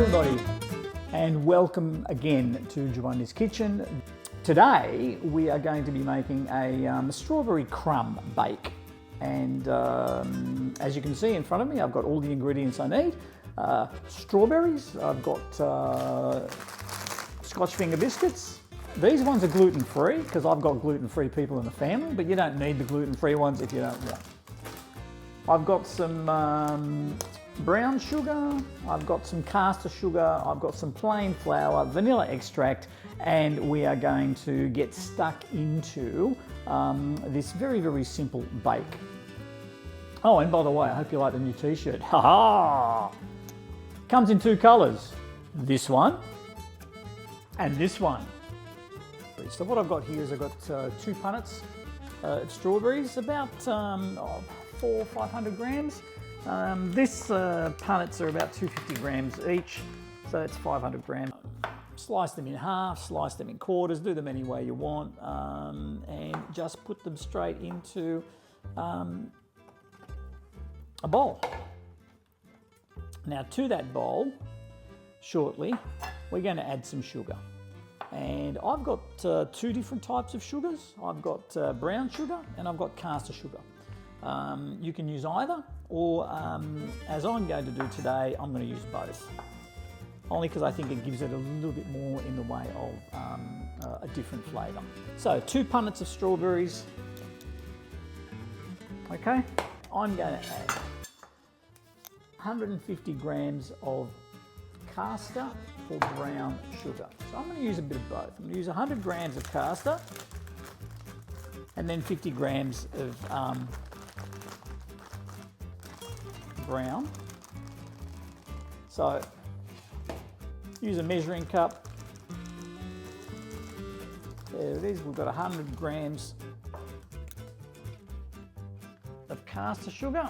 everybody, and welcome again to Giovanni's Kitchen. Today we are going to be making a strawberry crumb bake, and as you can see in front of me, I've got all the ingredients I need. Strawberries, I've got Scotch finger biscuits. These ones are gluten-free because I've got gluten-free people in the family, but you don't need the gluten-free ones if you don't want. I've got some brown sugar, I've got some caster sugar, I've got some plain flour, vanilla extract, and we are going to get stuck into this very, very simple bake. Oh, and by the way, I hope you like the new t-shirt. Ha ha! Comes in two colours, this one and this one. So what I've got here is I've got 2 punnets of strawberries, about 400-500 grams. This punnets are about 250 grams each, so that's 500 grams. Slice them in half, slice them in quarters, do them any way you want, and just put them straight into a bowl. Now to that bowl, shortly, we're going to add some sugar. And I've got 2 different types of sugars. I've got brown sugar and I've got caster sugar. You can use either, or as I'm going to do today, I'm going to use both. Only because I think it gives it a little bit more in the way of a different flavour. So 2 punnets of strawberries. Okay, I'm going to add 150 grams of caster or brown sugar. So I'm going to use a bit of both. I'm going to use 100 grams of caster and then 50 grams of brown. So use a measuring cup. There it is. We've got 100 grams of caster sugar.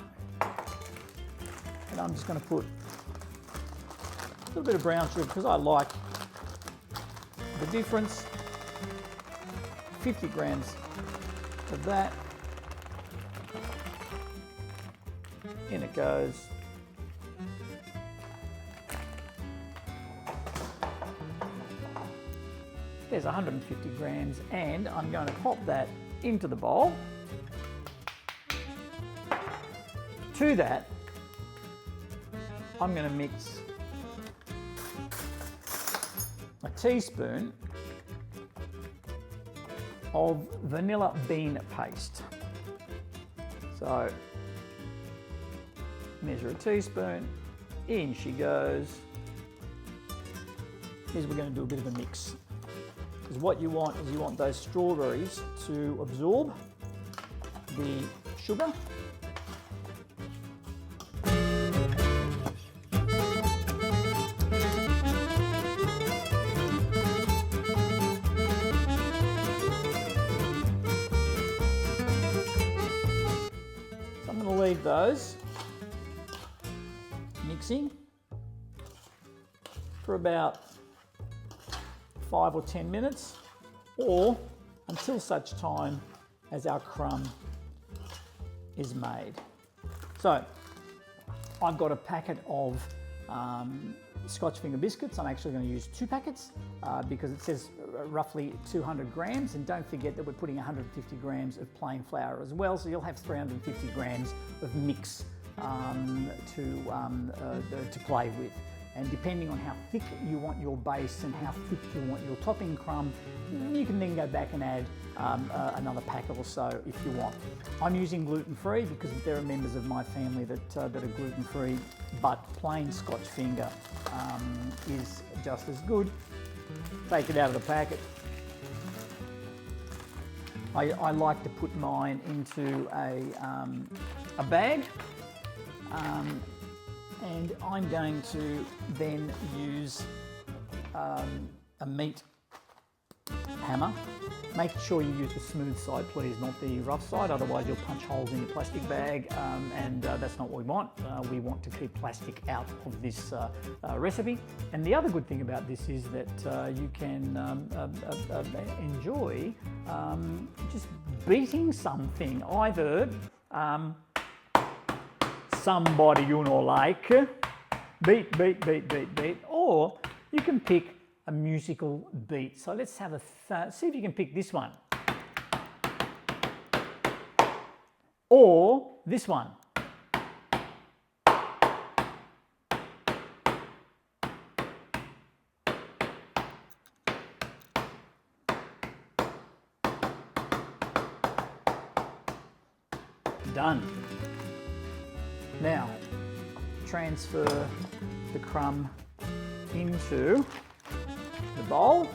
And I'm just going to put a little bit of brown sugar because I like the difference. 50 grams of that. In it goes. There's 150 grams, and I'm going to pop that into the bowl. To that, I'm going to mix a teaspoon of vanilla bean paste. So measure a teaspoon, in she goes. Here's we're going to do a bit of a mix. Because what you want is you want those strawberries to absorb the sugar. So I'm going to leave those mixing for about 5 or 10 minutes, or until such time as our crumb is made. So I've got a packet of Scotch finger biscuits. I'm actually going to use 2 packets because it says roughly 200 grams, and don't forget that we're putting 150 grams of plain flour as well, so you'll have 350 grams of mix to play with. And depending on how thick you want your base and how thick you want your topping crumb, you can then go back and add another packet or so if you want. I'm using gluten-free because there are members of my family that are gluten-free, but plain Scotch finger is just as good. Take it out of the packet. I like to put mine into a bag. And I'm going to then use a meat hammer. Make sure you use the smooth side, please, not the rough side, otherwise you'll punch holes in your plastic bag, and that's not what we want. We want to keep plastic out of this recipe. And the other good thing about this is that you can enjoy just beating something, either somebody you know like, beat, or you can pick a musical beat. So let's have see if you can pick this one. Or this one. Done. Now, transfer the crumb into the bowl.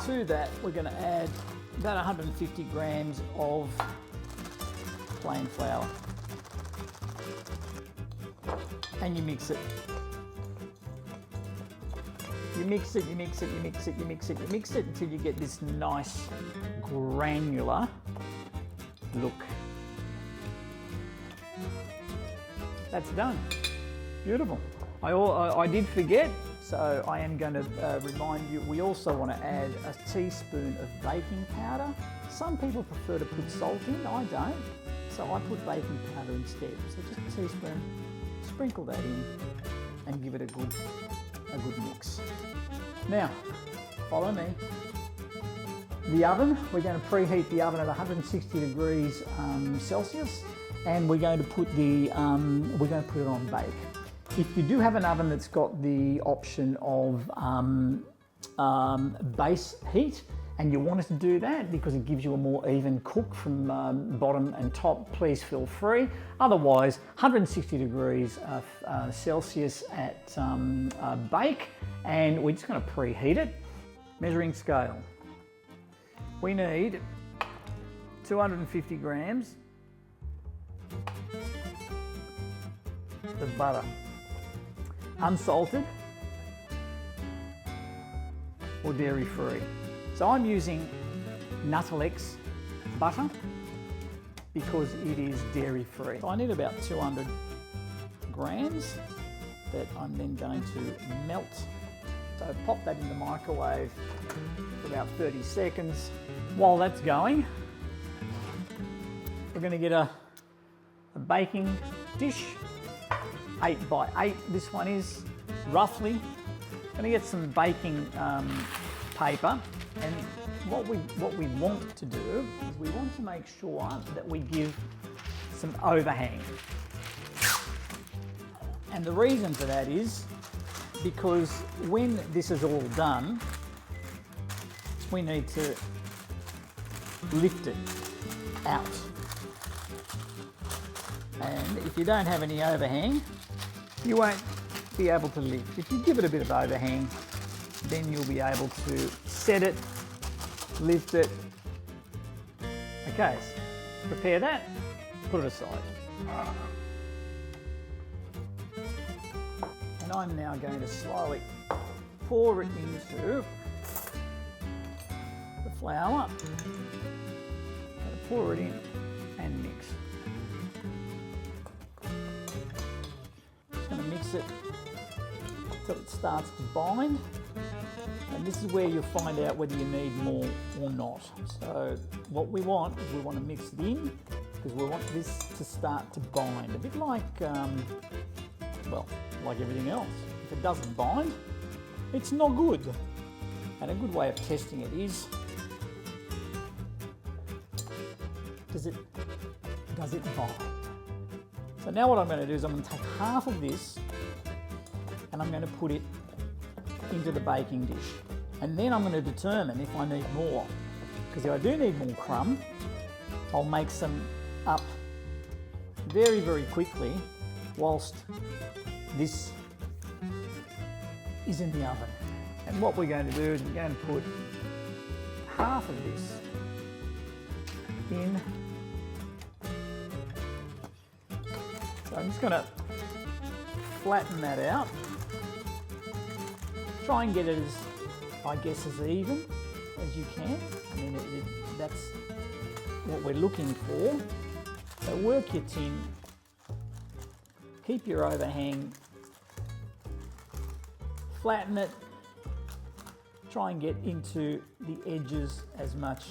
To that, we're going to add about 150 grams of plain flour. And you mix it. You mix it, you mix it, you mix it, you mix it, you mix it until you get this nice granular look. That's done. Beautiful. I did forget, so I am going to remind you, we also want to add a teaspoon of baking powder. Some people prefer to put salt in, I don't. So I put baking powder instead. So just a teaspoon, sprinkle that in and give it a good mix. Now, follow me. The oven, we're going to preheat the oven at 160 degrees Celsius, and we're going to put it on bake. If you do have an oven that's got the option of base heat, and you want us to do that because it gives you a more even cook from bottom and top, please feel free. Otherwise, 160 degrees Celsius at bake, and we're just going to preheat it. Measuring scale. We need 250 grams of butter, unsalted or dairy-free. So I'm using Nuttelex butter because it is dairy-free. So I need about 200 grams that I'm then going to melt. So pop that in the microwave for about 30 seconds. While that's going, we're going to get a baking dish, 8 by 8 this one is, roughly. Going to get some baking paper, and what we want to do is we want to make sure that we give some overhang. And the reason for that is because when this is all done, we need to lift it out. And if you don't have any overhang, you won't be able to lift. If you give it a bit of overhang, then you'll be able to set it, lift it. Okay, so prepare that, put it aside. And I'm now going to slowly pour it into the flour. I'm going to pour it in and mix. Just going to mix it until it starts to bind. And this is where you'll find out whether you need more or not. So what we want is we want to mix it in because we want this to start to bind. A bit like, well, like everything else. If it doesn't bind, it's not good. And a good way of testing it is, does it bind? So now what I'm going to do is I'm going to take half of this and I'm going to put it into the baking dish. And then I'm going to determine if I need more. Because if I do need more crumb, I'll make some up very, very quickly whilst this is in the oven. And what we're going to do is we're going to put half of this in. So I'm just going to flatten that out. Try and get it as, I guess, as even as you can. I mean, that's what we're looking for. So work your tin, keep your overhang flatten it. Try and get into the edges as much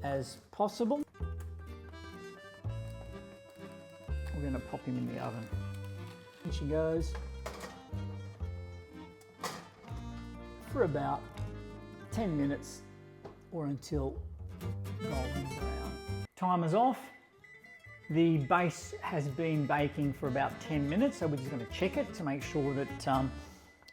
as possible. We're going to pop him in the oven. Here she goes. For about 10 minutes or until golden brown. Timer's off. The base has been baking for about 10 minutes, so we're just going to check it to make sure that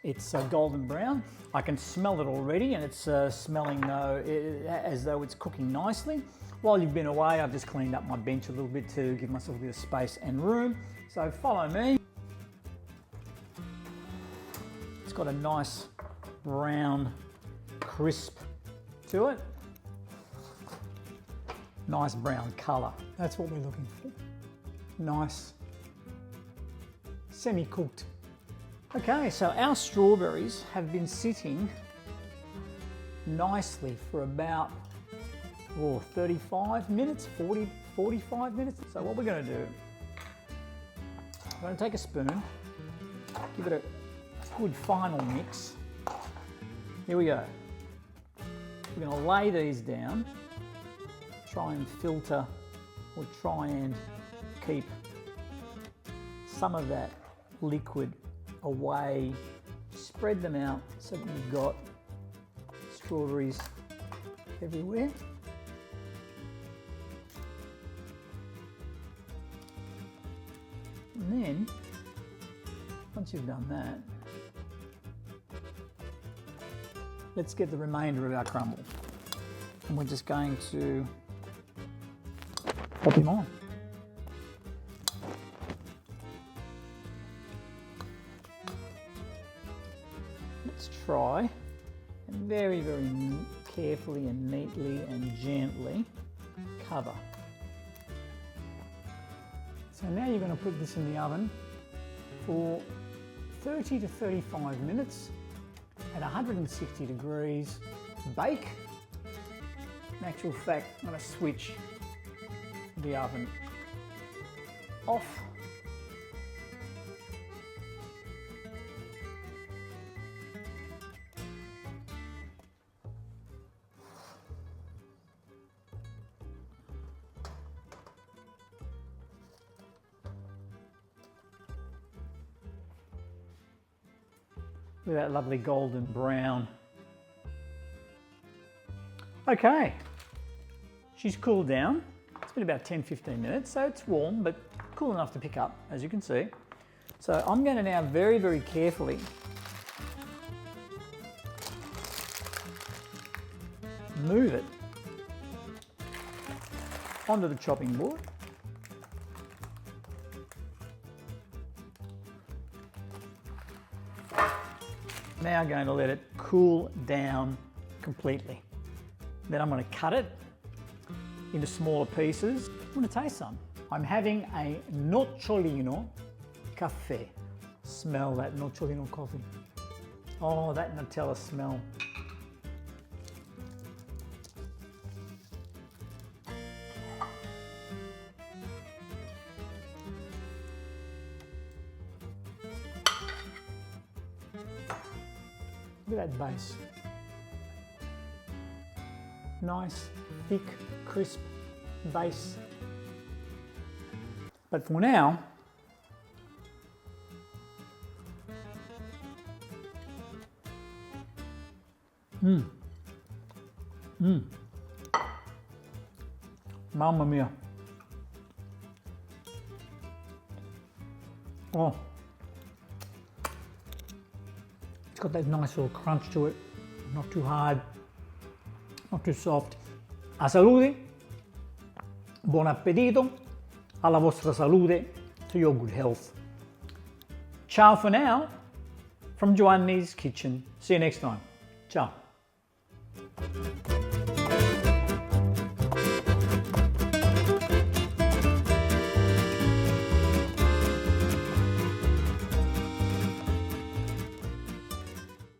it's golden brown. I can smell it already, and it's smelling as though it's cooking nicely. While you've been away, I've just cleaned up my bench a little bit to give myself a bit of space and room. So follow me. It's got a nice brown crisp to it. Nice brown colour. That's what we're looking for. Nice, semi-cooked. Okay, so our strawberries have been sitting nicely for about 35 minutes, 45 minutes. So what we're going to do, I'm going to take a spoon, give it a good final mix. Here we go. We're going to lay these down, try and filter or try and keep some of that liquid away, spread them out so that you've got strawberries everywhere. And then, once you've done that, let's get the remainder of our crumble. And we're just going to pop him on. Let's try and very, very carefully and neatly and gently cover. So now you're going to put this in the oven for 30 to 35 minutes at 160 degrees. Bake. In actual fact, I'm going to switch the oven off. With that lovely golden brown. Okay, she's cooled down. It's been about 10-15 minutes, so it's warm, but cool enough to pick up, as you can see. So I'm going to now very, very carefully move it onto the chopping board. Now going to let it cool down completely. Then I'm going to cut it into smaller pieces. I'm going to taste some. I'm having a nocciolino cafe. Smell that nocciolino coffee. Oh, that Nutella smell. Look at that base. Nice, thick, crisp base. But for now, Mamma mia. Oh. It's got that nice little crunch to it, not too hard, not too soft. A salute, buon appetito, alla vostra salute, to your good health. Ciao for now, from Giovanni's Kitchen. See you next time. Ciao.